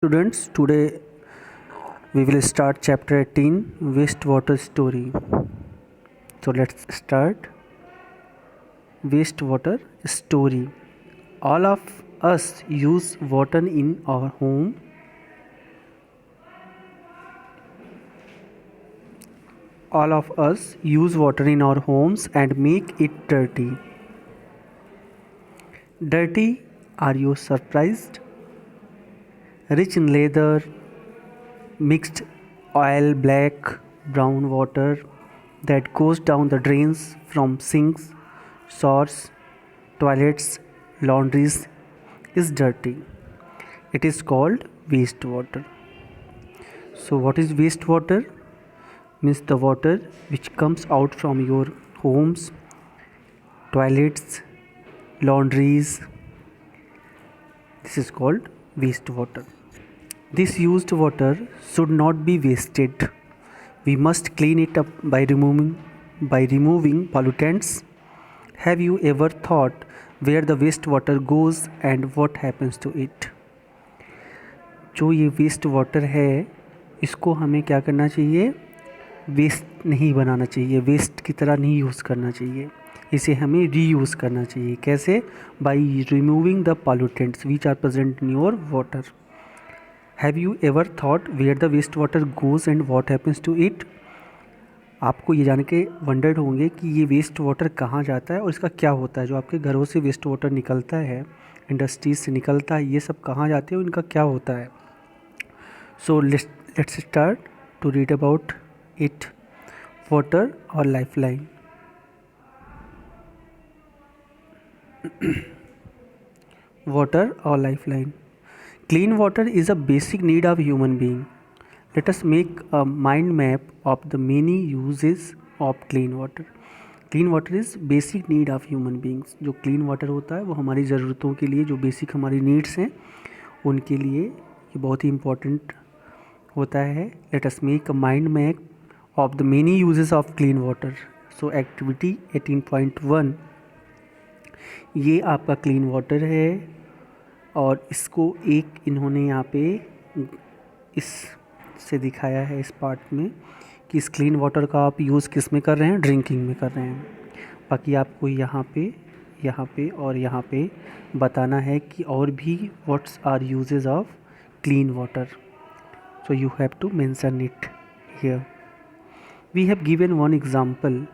Students, today we will start chapter 18 wastewater story. So let's start wastewater story. All of us use water in our home. All of us use water in our homes and make it dirty. Dirty, are you surprised? Rich in leather, mixed oil, black, brown water that goes down the drains from sinks, showers, toilets, laundries is dirty. It is called wastewater. So, what is wastewater? Means the water which comes out from your homes, toilets, laundries. This is called wastewater. This used water should not be wasted. We must clean it up by removing pollutants. Have you ever thought where the wastewater goes and what happens to it? जो ये waste water है इसको हमें क्या करना चाहिए? Waste नहीं बनाना चाहिए, वेस्ट की तरह नहीं यूज़ करना चाहिए, इसे हमें रीयूज़ करना चाहिए. कैसे? By removing the pollutants which are present in your water. Have you ever thought where the waste water goes and what happens to it? आपको ये जान के वंडर्ड होंगे कि ये वेस्ट वाटर कहाँ जाता है और इसका क्या होता है. जो आपके घरों से वेस्ट वाटर निकलता है, इंडस्ट्रीज से निकलता है, ये सब कहाँ जाते हैं और इनका क्या होता है. So let's start to read about it. Water or lifeline. Water or lifeline. Clean water is a basic need of human being. Let us make a mind map of the many uses of clean water. Clean water is basic need of human beings. जो clean water होता है वो हमारी ज़रूरतों के लिए, जो basic हमारी needs हैं उनके लिए ये बहुत ही important होता है. Let us make a mind map of the many uses of clean water. So activity 18.1 ये आपका क्लीन वाटर है और इसको एक इन्होंने यहाँ पे इस से दिखाया है इस पार्ट में कि इस क्लीन वाटर का आप यूज़ किस में कर रहे हैं? ड्रिंकिंग में कर रहे हैं. बाकी आपको यहाँ पे और यहाँ पे बताना है कि और भी what's are uses of clean water. So you have to mention it here. We have given one example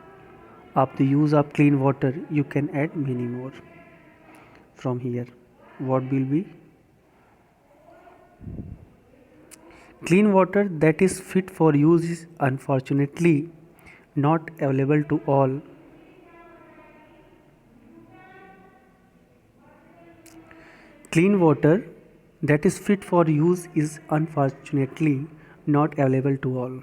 of the use of clean water. You can add many more from here. What will be? Clean water that is fit for use is unfortunately not available to all. Clean water that is fit for use is unfortunately not available to all.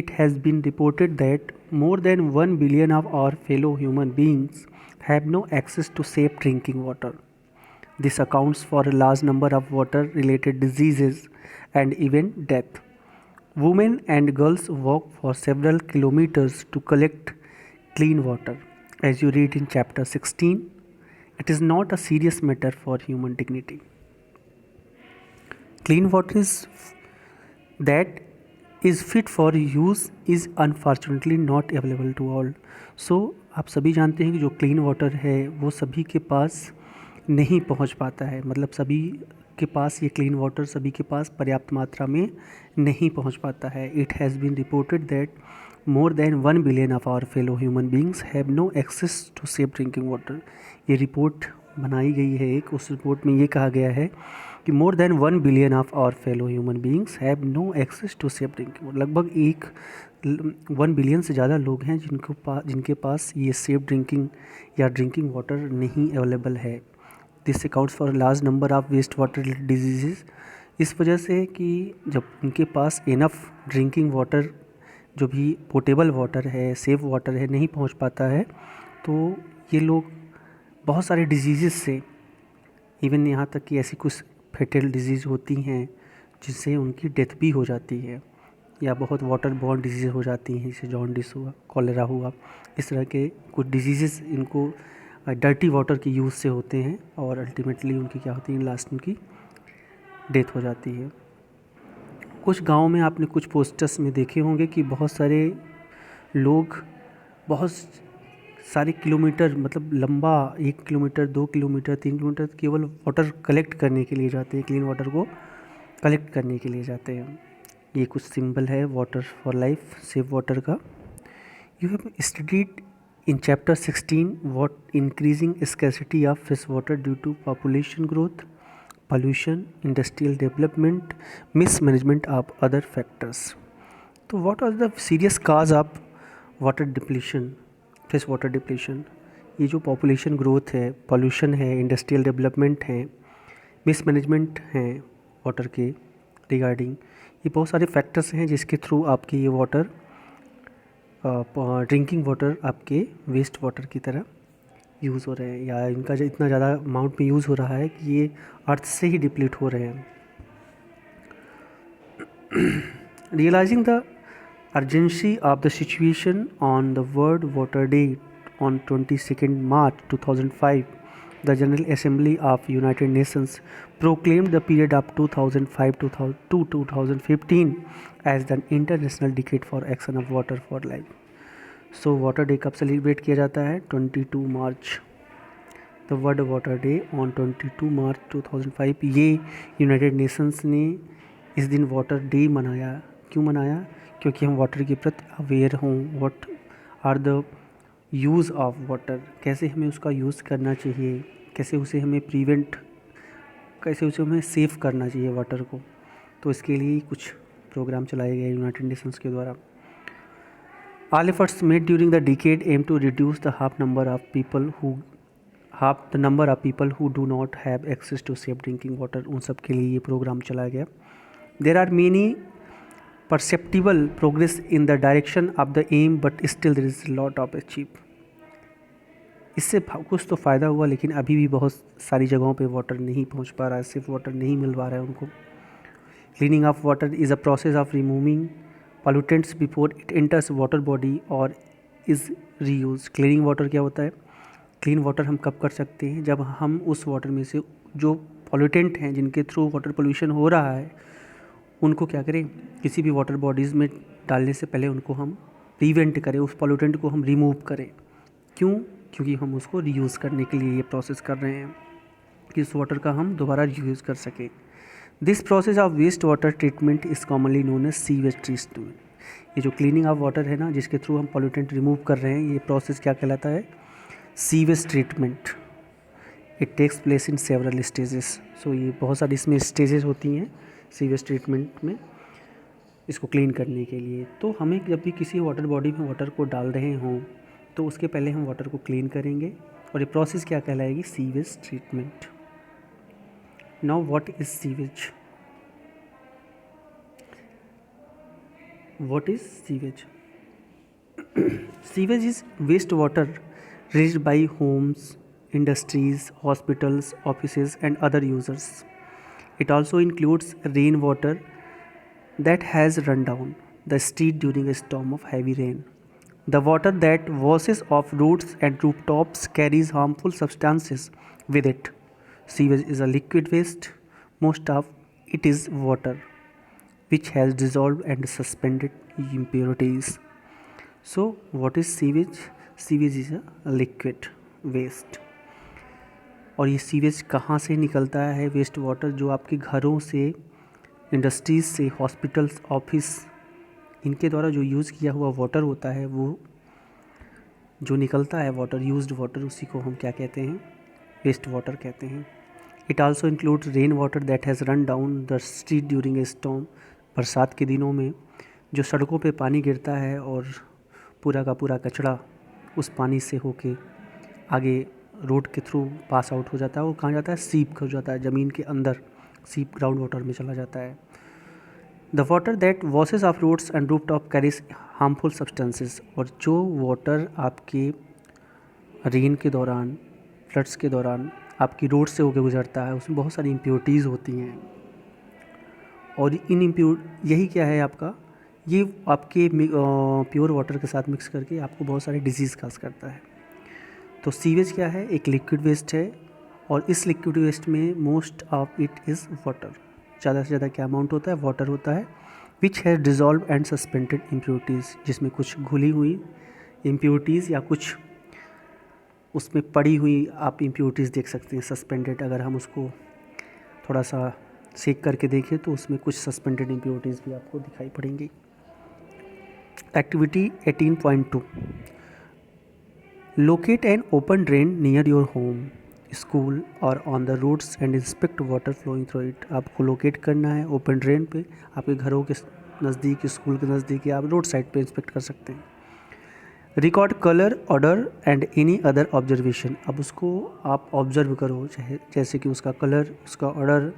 It has been reported that more than 1 billion of our fellow human beings have no access to safe drinking water. This accounts for a large number of water-related diseases and even death. Women and girls walk for several kilometers to collect clean water. As you read in chapter 16, it is not a serious matter for human dignity. Clean water that is fit for use is unfortunately not available to all. So आप सभी जानते हैं कि जो clean water है वो सभी के पास नहीं पहुंच पाता है. मतलब सभी के पास ये क्लीन वाटर सभी के पास पर्याप्त मात्रा में नहीं पहुंच पाता है. It has been reported that more than 1 billion of our fellow human beings have no access to safe drinking water. ये रिपोर्ट बनाई गई है एक. उस रिपोर्ट में ये कहा गया है कि more than 1 billion of our fellow human beings have no access to safe drinking water. लगभग 1 बिलियन से ज़्यादा लोग हैं जिनके पास ये सेफ ड्रिंकिंग या ड्रिंकिंग वाटर नहीं अवेलेबल है. This accounts for large number of waste water diseases. इस वजह से कि जब उनके पास इनफ ड्रिंकिंग वाटर जो भी पोर्टेबल वाटर है, सेफ वाटर है, नहीं पहुंच पाता है तो ये लोग बहुत सारे डिजीज़ से, इवन यहाँ तक कि ऐसी कुछ फेटल डिजीज़ होती हैं जिससे उनकी डेथ भी हो जाती है, या बहुत वाटर बॉर्न डिजीज़ हो जाती हैं जैसे जॉन्डिस हुआ, कॉलेरा हुआ. इस तरह के कुछ डिजीज़ इनको डर्टी वाटर के यूज़ से होते हैं और अल्टीमेटली उनकी क्या होती है, लास्ट उनकी डेथ हो जाती है। कुछ गाँव में आपने कुछ पोस्टर्स में देखे होंगे कि बहुत सारे लोग बहुत सारे किलोमीटर, मतलब लंबा 1 किलोमीटर, 2 किलोमीटर, 3 किलोमीटर केवल वाटर कलेक्ट करने के लिए जाते हैं, क्लीन वाटर को कलेक्ट करने के लिए जाते हैं। ये कुछ सिंबल है water for life, save water का। You have studied in chapter 16 what increasing scarcity of fresh water due to population growth, pollution, industrial development, mismanagement of other factors. तो what are the serious cause of water depletion, fresh water depletion? ये जो population growth है, pollution है, industrial development है, mismanagement है water के regarding, ये बहुत सारे फैक्टर्स हैं जिसके थ्रू आपके ये वाटर, ड्रिंकिंग वाटर आपके वेस्ट वाटर की तरह यूज़ हो रहे हैं, या इनका जो इतना ज़्यादा अमाउंट में यूज़ हो रहा है कि ये अर्थ से ही डिप्लीट हो रहे हैं। Realising the urgency of the situation on the World Water Day on 22nd March 2005, the General Assembly of United Nations proclaimed the period of 2005 to 2015 as the International Decade for Action of Water for Life. So water day कब celebrate किया जाता है? 22 March. The world water day on 22 March 2005। ये United Nations ने इस दिन water day मनाया। क्यों मनाया? क्योंकि हम वाटर के प्रति अवेयर हों। What are the use of water, कैसे हमें उसका यूज़ करना चाहिए, कैसे उसे हमें कैसे उसे हमें सेव करना चाहिए वाटर को। तो इसके लिए कुछ प्रोग्राम चलाए गए यूनाइटेड नेशंस के द्वारा। All efforts made during the decade aim to reduce the number of people who do not have access to safe drinking water। उन सब के लिए ये प्रोग्राम चलाया गया। There are many perceptible progress in the direction of the aim, but still there is a lot of achieve। इससे कुछ तो फ़ायदा हुआ, लेकिन अभी भी बहुत सारी जगहों पे वाटर नहीं पहुंच पा रहा है, सिर्फ वाटर नहीं मिल पा रहा है उनको। Cleaning of water is a process of removing pollutants before it enters water body or is reused। Cleaning water क्या होता है? क्लीन वाटर हम कब कर सकते हैं? जब हम उस वाटर में से जो पॉल्यूटेंट हैं, जिनके थ्रू वाटर पोल्यूशन हो रहा है, उनको क्या करें, किसी भी वाटर बॉडीज़ में डालने से पहले उनको हम प्रिवेंट करें, उस पॉल्यूटेंट को हम रिमूव करें। क्यों? क्योंकि हम उसको रीयूज़ करने के लिए ये प्रोसेस कर रहे हैं कि उस वाटर का हम दोबारा रीयूज़ कर सकें। This process of waste water treatment is commonly known as sewage treatment. ये जो क्लीनिंग ऑफ वाटर है ना, जिसके थ्रू हम पॉल्यूटेंट रिमूव कर रहे हैं, ये प्रोसेस क्या कहलाता है? Sewage treatment. It takes place in several stages. So ये बहुत सारी इसमें स्टेजेस होती हैं सीवेज ट्रीटमेंट में, इसको क्लीन करने के लिए। तो हमें जब भी किसी वाटर बॉडी में वाटर को डाल रहे हों, तो उसके पहले हम वाटर को क्लीन करेंगे, और ये प्रोसेस क्या कहलाएगी? Sewage treatment. Now what is sewage? What is sewage? Sewage is wastewater released by homes, industries, hospitals, offices and other users. It also includes rainwater that has run down the street during a storm of heavy rain. The water that washes off roofs and rooftops carries harmful substances with it. Sewage is a liquid waste. Most of it is water which has dissolved and suspended impurities. So what is sewage? Sewage is a liquid waste। और ये sewage कहाँ से निकलता है? Waste water जो आपके घरों से, इंडस्ट्रीज़ से, हॉस्पिटल्स, ऑफिस, इनके द्वारा जो यूज़ किया हुआ वाटर होता है, वो जो निकलता है वाटर, यूज्ड वाटर, उसी को हम क्या कहते हैं? वेस्ट वाटर कहते हैं। It also includes rain water that has run down the street during a storm. बरसात के दिनों में जो सड़कों पे पानी गिरता है और पूरा का पूरा कचरा उस पानी से होके आगे रोड के थ्रू पास आउट हो जाता है, वो कहाँ जाता है? सीप हो जाता है, ज़मीन के अंदर सीप ग्राउंड वाटर में चला जाता है। The water that washes off roads and roof top carries harmful substances. और जो वाटर आपके रेन के दौरान, फ्लड्स के दौरान आपकी रोड से होकर गुजरता है, उसमें बहुत सारी इम्प्योरिटीज़ होती हैं, और यही क्या है आपका, ये आपके प्योर वाटर के साथ मिक्स करके आपको बहुत सारे डिजीज़ काज करता है। तो सीवेज क्या है? एक लिक्विड वेस्ट है, और इस लिक्विड वेस्ट में most of it is water, ज़्यादा से ज़्यादा क्या अमाउंट होता है, वाटर होता है, which has dissolve and suspended impurities, जिसमें कुछ घुली हुई इम्प्योरिटीज़ या कुछ उसमें पड़ी हुई आप इम्प्योरिटीज़ देख सकते हैं सस्पेंडेड। अगर हम उसको थोड़ा सा सेक करके देखें तो उसमें कुछ सस्पेंडेड इम्प्योरिटीज़ भी आपको दिखाई पड़ेंगी। Activity 18.2, locate an open drain near your home, school और on the roads and inspect water flowing through it. आपको लोकेट करना है ओपन ड्रेन पे, आपके घरों के नज़दीक, स्कूल के नज़दीक, या आप रोड साइड पे इंस्पेक्ट कर सकते हैं। Record colour, order and any other observation, अब उसको आप ऑब्जर्व करो, चाहे जैसे कि उसका कलर, उसका ऑर्डर,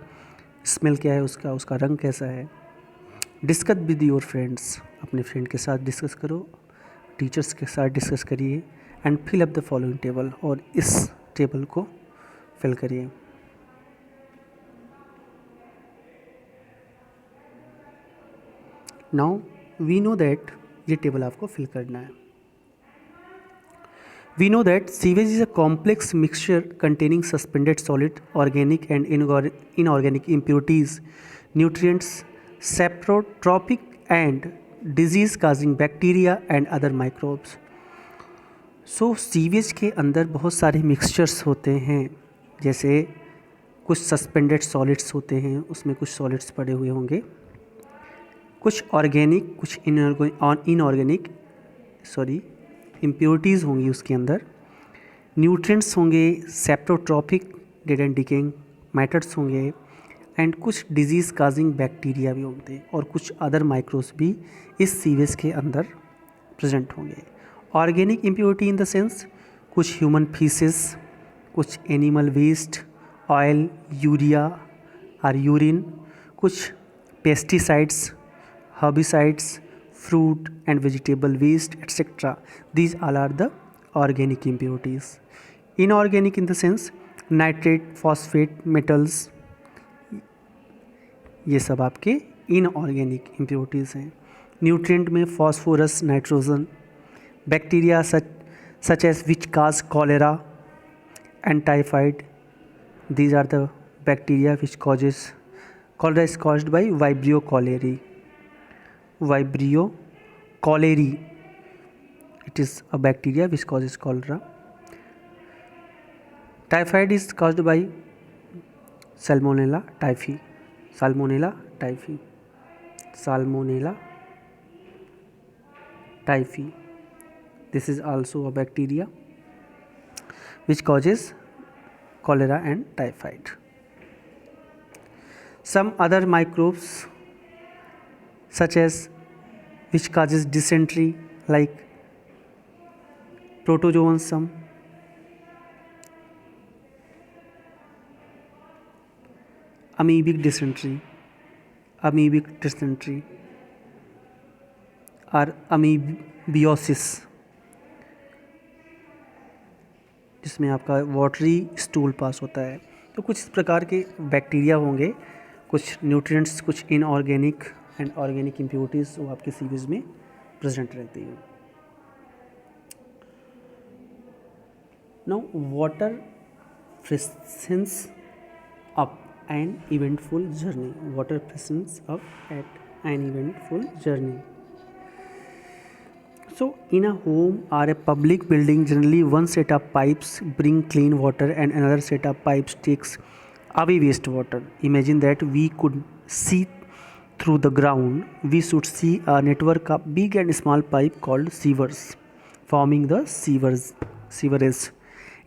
स्मेल क्या है उसका रंग कैसा है। डिस्कस विद योर फ्रेंड्स, अपने फ्रेंड के साथ डिस्कस करो, टीचर्स के साथ डिस्कस करिए। And fill up the following table, और इस टेबल को फिल करिए। नाउ वी नो दैट, ये टेबल आपको फिल करना है। We know that sewage is a complex mixture containing suspended solid, organic and inorganic impurities, nutrients, saprotropic and disease-causing bacteria and other microbes. So sewage के अंदर बहुत सारे mixtures होते हैं, जैसे कुछ सस्पेंडेड सॉलिड्स होते हैं, उसमें कुछ सॉलिड्स पड़े हुए होंगे, कुछ ऑर्गेनिक, कुछ इनऑर्गेनिक इम्प्योरिटीज़ होंगी उसके अंदर, न्यूट्रिएंट्स होंगे, सेप्टोट्रॉपिक डेड एंड डिकेइंग मैटर्स होंगे, एंड कुछ डिजीज़ काजिंग बैक्टीरिया भी होंगे, और कुछ अदर माइक्रोब्स भी इस सीवेज के अंदर प्रेजेंट होंगे। Organic impurity in the sense कुछ ह्यूमन फीसेस, कुछ एनिमल वेस्ट, ऑयल, यूरिया और यूरिन, कुछ pesticides, herbicides, fruit and vegetable waste, etc. These all are the organic impurities. Inorganic in the sense nitrate, phosphate, metals, ये सब आपके inorganic impurities हैं। Nutrient में phosphorus, nitrogen, bacteria such as which cause cholera and typhoid. These are the bacteria which causes cholera is caused by Vibrio cholerae. Vibrio cholerae, it is a bacteria which causes cholera. Typhoid is caused by Salmonella typhi. Salmonella typhi. Salmonella typhi. This is also a bacteria which causes cholera and typhoid. Some other microbes such as which causes dysentery like protozoans, amoebic dysentery और अमीबियोसिस, जिसमें आपका watery stool pass होता है। तो कुछ इस प्रकार के बैक्टीरिया होंगे, कुछ न्यूट्रिएंट्स, कुछ इनऑर्गेनिक एंड ऑर्गेनिक इम्प्योरिटीज़ वो आपके सीवेज में प्रेजेंट रहती हैं। Now water presence up an eventful journey, water presence up at an eventful journey. So in a home or a public building, generally one set of pipes bring clean water and another set of pipes takes away wastewater. Imagine that we could see through the ground. We should see a network of big and small pipe called sewers forming the sewerage.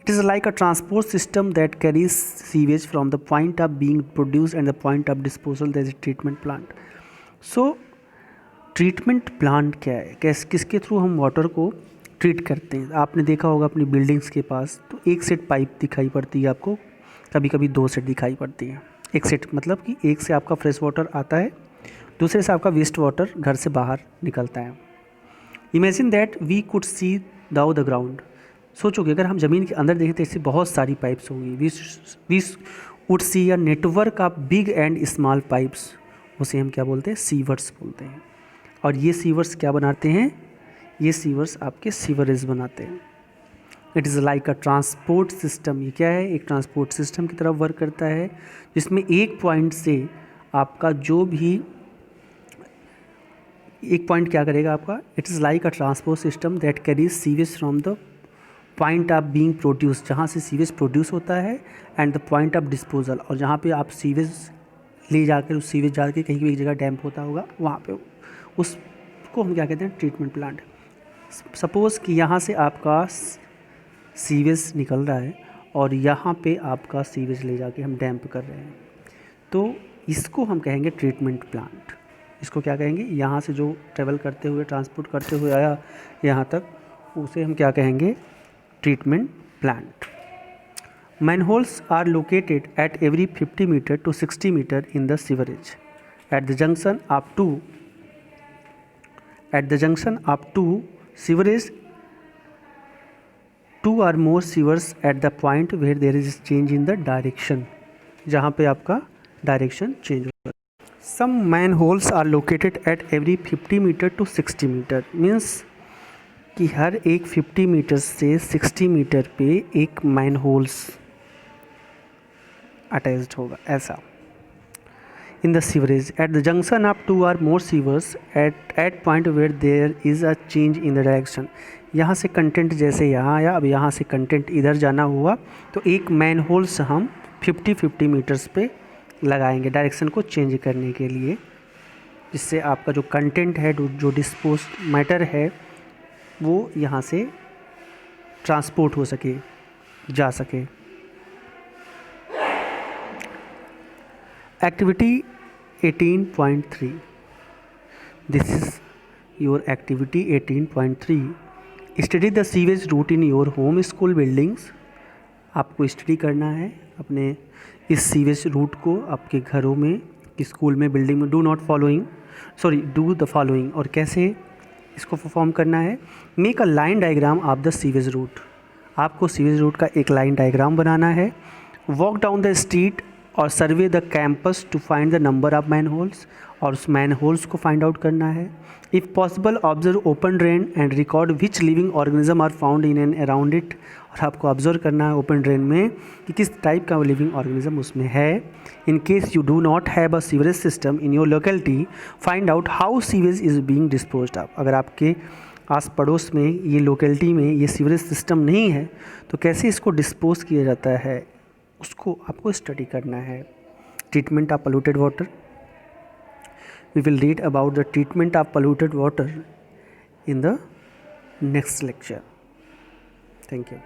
It is like a transport system that carries sewage from the point of being produced and the point of disposal. There is a treatment plant. So treatment plant क्या है, किसके through हम water को treat करते हैं. आपने देखा होगा अपनी बिल्डिंग्स के पास तो एक सेट पाइप दिखाई पड़ती है आपको, कभी कभी दो सेट दिखाई पड़ती है. एक सेट मतलब कि एक से आपका फ्रेश वाटर आता है, दूसरे से आपका वेस्ट वाटर घर से बाहर निकलता है. Imagine that we could see down the ground. सोचो कि अगर हम ज़मीन के अंदर देखें तो ऐसी बहुत सारी पाइप्स होंगी. We would see a network of big and small pipes. उसे हम क्या बोलते हैं, सीवर्स बोलते हैं. और ये सीवर्स क्या बनाते हैं, ये सीवर्स आपके सीवरेज बनाते हैं. It is like a transport system. ये क्या है, एक ट्रांसपोर्ट सिस्टम की तरह वर्क करता है, जिसमें एक पॉइंट से आपका जो भी एक पॉइंट क्या करेगा आपका, it is like a transport system that carries sewage from the point of being produce, जहाँ से सीवेज प्रोड्यूस होता है, and the point of disposal, और जहाँ पे आप सीवेज ले जाकर उस सीवेज जाके कहीं भी एक जगह डैम्प होता होगा वहाँ पे उसको हम क्या कहते हैं, ट्रीटमेंट प्लांट। सपोज़ कि यहाँ से आपका सीवेज निकल रहा है और यहाँ पे आपका सीवेज ले जाके हम डैम्प कर रहे हैं, तो इसको हम कहेंगे ट्रीटमेंट प्लांट। इसको क्या कहेंगे, यहाँ से जो ट्रेवल करते हुए ट्रांसपोर्ट करते हुए आया यहाँ तक, उसे हम क्या कहेंगे, treatment plant. Manholes are located at every 50 metre to 60 metre in the sewerage at the junction of two sewerage, 2 or more sewers at the point where there is change in the direction, जहाँ पे आपका direction change होगा। Some manholes are located at every 50 metre to 60 metre, means कि हर एक 50 metre से 60 metre पे एक मैनहोल्स अटैच्ड होगा, ऐसा। In the sewerage at the junction of 2 or more sewers at point where there is a change in the direction, यहाँ से कंटेंट जैसे यहाँ आया, अब यहाँ से कंटेंट इधर जाना हुआ, तो एक मैन होल्स हम 50 मीटर्स पे लगाएंगे डायरेक्शन को चेंज करने के लिए, जिससे आपका जो कंटेंट है, जो डिस्पोज मैटर है, वो यहाँ से ट्रांसपोर्ट हो सके, जा सके। Activity 18.3, this is your activity 18.3, study the sewage route in your home school buildings। आपको स्टडी करना है अपने इस सीवेज रूट को आपके घरों में, स्कूल में, बिल्डिंग में। डू द फॉलोइंग, और कैसे इसको परफॉर्म करना है। Make a line diagram of the sewage route, आपको सीवेज रूट का एक लाइन डायग्राम बनाना है। वॉक डाउन द स्ट्रीट और survey the campus to find the number of manholes, और उस मैन होल्स को फाइंड आउट करना है। If possible observe open drain and record which living organism are found in and around it, और आपको observe करना है open drain में कि किस टाइप का लिविंग ऑर्गेनिज्म उसमें है। In case you do not have a sewerage system in your locality, find out how sewage is being disposed of. अगर आपके आस पड़ोस में, ये लोकेलिटी में ये सीवरेज सिस्टम नहीं है, तो कैसे इसको डिस्पोज किया जाता है, उसको आपको स्टडी करना है। Treatment of polluted water, we will read about the treatment of polluted water in the next lecture. Thank you.